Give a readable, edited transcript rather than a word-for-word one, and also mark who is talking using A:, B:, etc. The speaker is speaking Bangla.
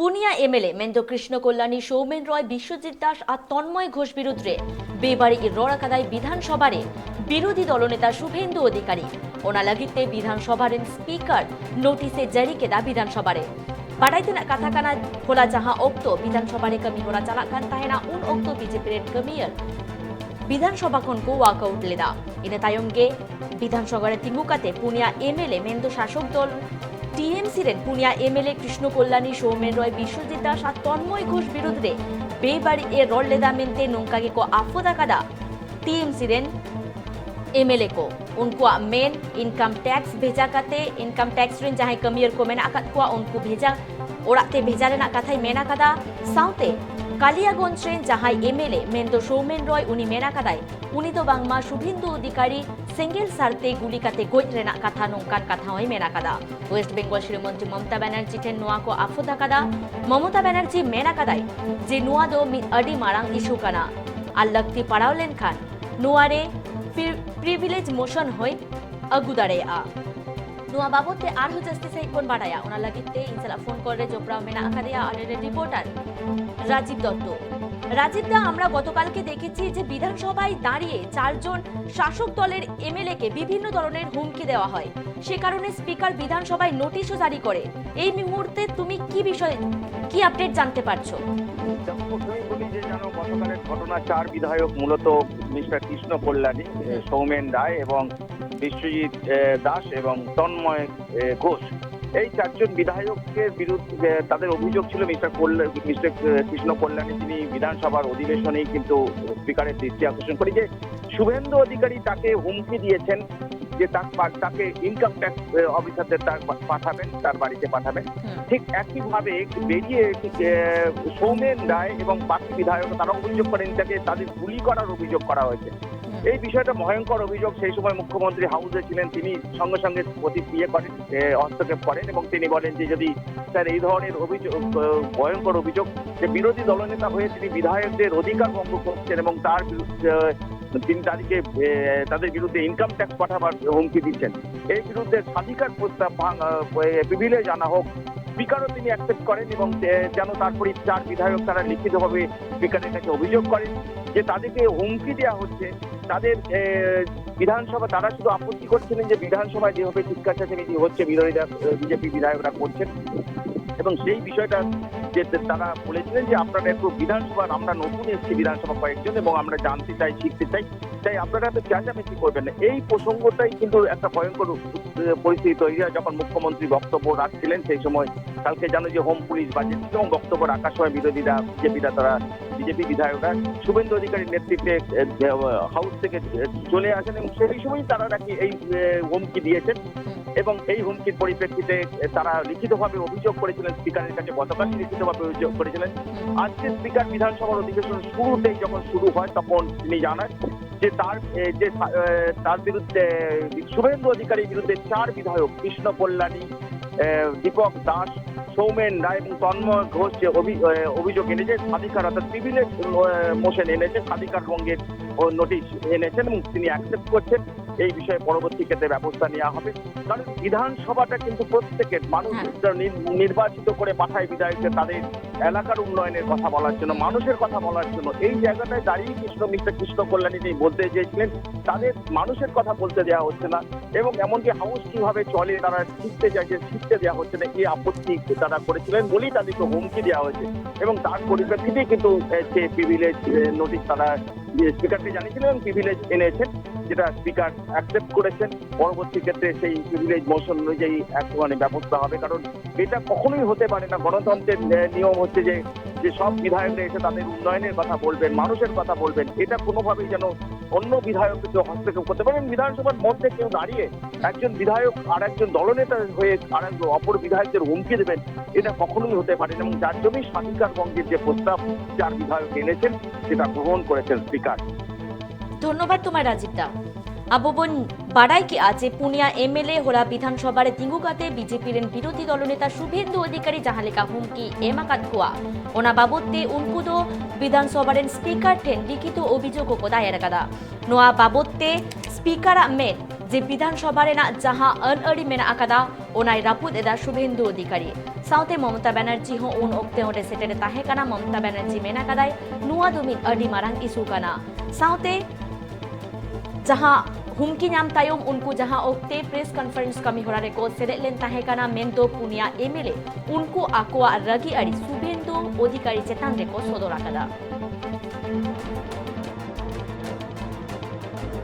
A: পুনিয়া এমএলএ মেন্দো কৃষ্ণ কল্যাণী সৌমেন রয় বিশ্বজিৎ দাস আর তন্ময় ঘোষ বিরুদ্ধে বেবাড়ি রড়াকাদায় বিধানসভারে বিরোধী দলনেতা শুভেন্দু অধিকারী ওনা লাগিতে বিধানসভার স্পিকার নোটিসে জারি কেदा বিধানসভারে बाडाई तेना कथा काना होला जहां ओक्तो विधानसभा कमी होरा चालाकान ताहेना उन ओक्तो बीजेपी कमियर विधानसभा खन को वॉकआउट लेदा इन तायम गे विधानसभा तिंगु काते पुनिया एमएलए मेंदो शासक दल टीएमसी रेन पुनिया एमएलए कृष्ण कल्याणी सौमेन रय विश्वजित दास और तन्मय घोष विरुद्धे बेबाड़ी ए रोड लेदा मेंते नोंकागे को आफोदा कादा टीएमसी रेन एमएलए को उनको मेन इनकम टैक्स भेजा काते इनकम टैक्स रेन जहां कमियर को मेना आकात को उनको भेजा ओराते भेजा रेना कथाई मेना कादा साउते कालियागंज रेन जहां एमएलए मेंदो सौमेन रय उनी मेना कादाय उनी तो बांगमा शुभेंदु अधिकारी सेंगेल सारते गुली काते गोज रेना कथा नोंकान कथा होय मेना कादा वेस्ट बेंगल श्रीमंत्री ममता बनर्जी ठेन नोआ को आफोदा कादा ममता बनर्जी मेना कादाय जे नोआ दो मिद अडी मारांग इशू काना आर लगती पड़ाव लेन खान नोआरे प्रिविलेज मोशन होय अगु दाड़ेया नोआ बाबते आर हो जस्ती सही कोन बाड़ाया ओना लगिते इनसला फोन करे जोपरा मेना आकादिया आर रिपोर्टर राजीव दत्त राजीव दा আমরা গতকালকে দেখেছি যে বিধানসভায় দাঁড়িয়ে চারজন শাসক দলের এমএলএ কে বিভিন্ন ধরনের হুমকি দেওয়া হয় সে কারণে স্পিকার বিধানসভায় নোটিশও জারি করে এই মুহূর্তে তুমি কি বিষয়ে কি আপডেট জানতে পারছো
B: গতকালের ঘটনা চার বিধায়ক মূলত মিস্টার কৃষ্ণ কল্যাণী সৌমেন রায় এবং বিশ্বজিৎ দাস এবং তন্ময় ঘোষ এই চারজন বিধায়কের বিরুদ্ধে তাদের অভিযোগ ছিল মিস্টার কৃষ্ণ কল্যাণী তিনি বিধানসভার অধিবেশনেই কিন্তু স্পিকারের দৃষ্টি আকর্ষণ করে যে শুভেন্দু অধিকারী তাকে হুমকি দিয়েছেন যে তাকে ইনকাম ট্যাক্স অফিসারদের পাঠাবেন তার বাড়িতে পাঠাবেন ঠিক একইভাবে বেরিয়ে সৌমেন রায় এবং বাকি বিধায়ক তারা অভিযোগ করেন তাকে তাদের গুলি করার অভিযোগ করা হয়েছে এই বিষয়টা ভয়ঙ্কর অভিযোগ সেই সময় মুখ্যমন্ত্রী হাউসে ছিলেন তিনি সঙ্গে সঙ্গে প্রতিক্রিয়া করেন হস্তক্ষেপ করেন এবং তিনি বলেন যে যদি স্যার এই ধরনের অভিযোগ ভয়ঙ্কর অভিযোগ যে বিরোধী দলনেতা হয়ে তিনি বিধায়কদের অধিকার ভঙ্গ করছেন এবং তার তিনি তাদের বিরুদ্ধে ইনকাম ট্যাক্স পাঠাবার হুমকি দিচ্ছেন এই বিরুদ্ধে স্বাধিকার প্রস্তাব প্রিভিলেজ আনা হোক স্পিকারও তিনি অ্যাকসেপ্ট করেন এবং যেন তারপরে চার বিধায়ক তারা লিখিতভাবে স্পিকারের কাছে অভিযোগ করেন যে তাদেরকে হুমকি দেওয়া হচ্ছে তাদের বিধানসভা তারা শুধু আপত্তি করছিলেন যে বিধানসভায় যেভাবে চিৎকার চেঁচামেচি হচ্ছে বিরোধীরা বিজেপি বিধায়করা করছেন এবং সেই বিষয়টা যে তারা বলেছিলেন যে আপনারা একটু বিধানসভা আমরা নতুন এসেছি বিধানসভা কয়েকজন এবং আমরা জানতে চাই শিখতে চাই তাই আপনারা তো চেঁচামেচি করবেন না এই প্রসঙ্গটাই কিন্তু একটা ভয়ঙ্কর পরিস্থিতি তৈরি হয় যখন মুখ্যমন্ত্রী বক্তব্য রাখছিলেন সেই সময় কালকে জানো যে হোম পুলিশ বাজেছিল এবং বক্তব্য রাখার সময় বিরোধীরা বিজেপি বিধায়করা শুভেন্দু অধিকারীর নেতৃত্বে হাউস থেকে চলে আসেন এবং সেই সময় তারা নাকি এই হুমকি দিয়েছেন এবং এই হুমকির পরিপ্রেক্ষিতে তারা লিখিতভাবে অভিযোগ করেছিলেন স্পিকারের কাছে গতকাল লিখিতভাবে অভিযোগ করেছিলেন আজকে স্পিকার বিধানসভার অধিবেশন শুরুতেই যখন শুরু হয় তখন তিনি জানান যে তার বিরুদ্ধে শুভেন্দু অধিকারীর বিরুদ্ধে চার বিধায়ক কৃষ্ণ কল্যাণী দীপক দাস সৌমেন রায় এবং তন্ময় ঘোষ যে অভিযোগ এনেছে স্বাধিকার অর্থাৎ প্রিভিলেজ মোশন এনেছে স্বাধিকার ভঙ্গের নোটিশ এনেছেন এবং তিনি অ্যাকসেপ্ট করছেন এই বিষয়ে পরবর্তী ক্ষেত্রে ব্যবস্থা নেওয়া হবে কারণ বিধানসভাটা কিন্তু প্রত্যেকের মানুষ নির্বাচিত করে পাঠায় বিধায়কদের তাদের এলাকার উন্নয়নের কথা বলার জন্য মানুষের কথা বলার জন্য এই জায়গাটায় দাঁড়িয়ে মিস্টার কৃষ্ণ কল্যাণী তিনি বলতে চেয়েছিলেন তাদের মানুষের কথা বলতে দেওয়া হচ্ছে না এবং এমনকি হাউস কিভাবে চলে তারা শিখতে চাইছে শিখতে দেওয়া হচ্ছে না এই আপত্তি তারা করেছিলেন বলেই তাদেরকে হুমকি দেওয়া হয়েছে এবং তার পরিপ্রেক্ষিতেই কিন্তু যে প্রিভিলেজ নোটিশ তারা স্পিকারকে জানিয়েছিলেন এবং প্রিভিলেজ এনেছেন যেটা স্পিকার অ্যাকসেপ্ট করেছেন পরবর্তী ক্ষেত্রে সেই প্রিভিলেজ মোশন অনুযায়ী ব্যবস্থা হবে কারণ এটা কখনোই হতে পারে না গণতন্ত্রের নিয়ম হচ্ছে যে সব বিধায়করা এসে তাদের উন্নয়নের কথা বলবেন মানুষের কথা বলবেন এটা কোনোভাবেই যেন অন্য বিধায়ককে কেউ হস্তক্ষেপ করতে পারেন বিধানসভার মধ্যে কেউ দাঁড়িয়ে একজন বিধায়ক আর একজন দলনেতা হয়ে আর অপর বিধায়কদের হুমকি দেবেন এটা কখনোই হতে পারে না এবং যার জন্যই স্বাধিকার ভঙ্গের যে প্রস্তাব চার বিধায়ক এনেছেন সেটা গ্রহণ করেছেন স্পিকার
A: ধন্যবাদ তোমার রাজীব দা আবুবন বাড়াই কি আছে পুনিয়া এমএলএ হোলা বিধানসভার তিঙ্গুকাতে বিজেপির বিরোধী দলনেতা শুভেন্দু অধিকারী যাহা লেখা হুমকি এমাকাত কুয়া ওনা বাবদতে উনকু দো বিধানসভার স্পিকার ঠেন লিখিত অভিযোগ को दायर कदा नोआ बाबदते स्पीकर मेन जे विधानसभा जहां अनअड़ी मेना आकादा ओनाय रापुद एदा शुभेंदु अधिकारी साउते ममता बनर्जी हो उन ओक्ते होटे सेटेरे ताहे काना ममता बनर्जी मेना कदाई नुआ दुमिन अडी मारंग इशू काना साउते जहां हुमकी नाम तायम उनको जहां ओक्ते प्रेस कॉन्फ्रेंस कमी होरा रे को सेरे लेन ताहे काना मेंदो पुनिया एमएलए उनको आकोआ रगी अड़ी सुबेंदु अधिकारी चेतान रे को सोदोरा कदा